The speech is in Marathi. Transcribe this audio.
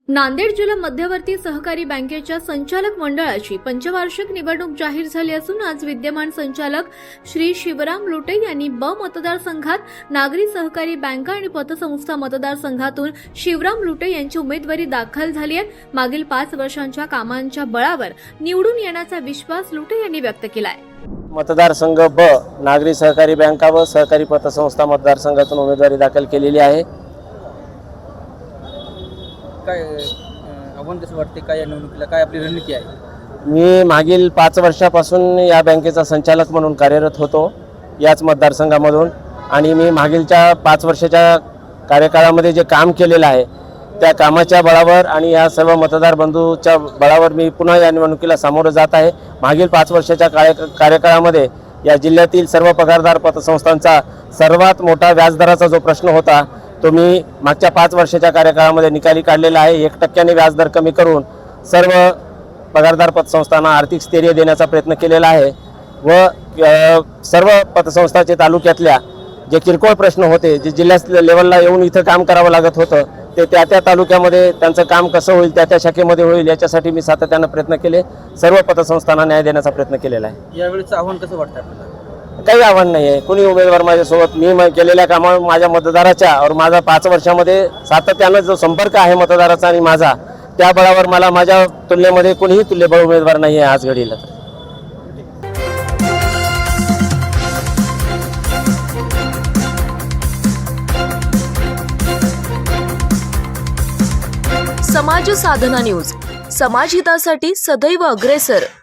नांदेड जिल्हा मध्यवर्ती सहकारी बँकेच्या संचालक मंडळाची पंचवार्षिक निवडणूक जाहीर झाली असून आज विद्यमान संचालक श्री शिवराम लुटे यांनी ब मतदारसंघात नागरी सहकारी बँका आणि पतसंस्था मतदारसंघातून शिवराम लुटे यांची उमेदवारी दाखल झाली आहे। मागील 5 वर्षांच्या कामांच्या बळावर निवडून येण्याचा विश्वास लुटे यांनी व्यक्त केला आहे। मतदारसंघ ब नागरी सहकारी बँका व सहकारी पतसंस्था मतदारसंघातून उमेदवारी दाखल केलेली आहे। काय आव्हान कसं वाटते, काय या निवडणुकीला काय आपली रणनीती आहे? मी मागील 5 वर्षापासून या बँकेचा संचालक म्हणून कार्यरत होतो याच मतदारसंघामधून आणि मी मागीलच्या 5 वर्षाच्या कार्यकाळामध्ये जे काम केलेलं आहे त्या कामाच्या बळावर आणि या सर्व मतदार बंधूच्या बळावर मी पुन्हा या निवडणुकीला सामोरं जात आहे। मागील 5 वर्षाच्या कार्यकाळामध्ये या जिल्ह्यातील सर्व पगारदार पतसंस्थांचा सर्वात मोठा व्याजदराचा जो प्रश्न होता तो मी मागच्या 5 वर्षाच्या कार्यकाळामध्ये निकाली काढलेला आहे। 1% व्याजदर कमी करून सर्व पगारदार पतसंस्थांना आर्थिक स्थैर्य देण्याचा प्रयत्न केलेला आहे व सर्व पतसंस्थाचे तालुक्यातल्या जे किरकोळ प्रश्न होते, जे जिल्हा लेवलला येऊन इथं काम करावं लागत होतं, ते त्या तालुक्यामध्ये त्यांचं काम कसं होईल, त्या शाखेमध्ये होईल याच्यासाठी मी सातत्यानं प्रयत्न केले। सर्व पतसंस्थांना न्याय देण्याचा प्रयत्न केलेला आहे। यावेळेचं आव्हान कसं वाटतं आपल्याला? काही आव्हान नाही आहे। कोणी उमेदवार माझ्यासोबत मी केलेल्या कामावर माझ्या मतदाराच्या और माझा 5 वर्षामध्ये सातत्यानं जो संपर्क आहे मतदाराचा आणि माझा, त्या बळावर मला माझ्या तुलनेमध्ये कोणीही तुल्यबळ उमेदवार नाही आहे आज घडीला। समाज साधना न्यूज, समाजहितासाठी सदैव अग्रेसर।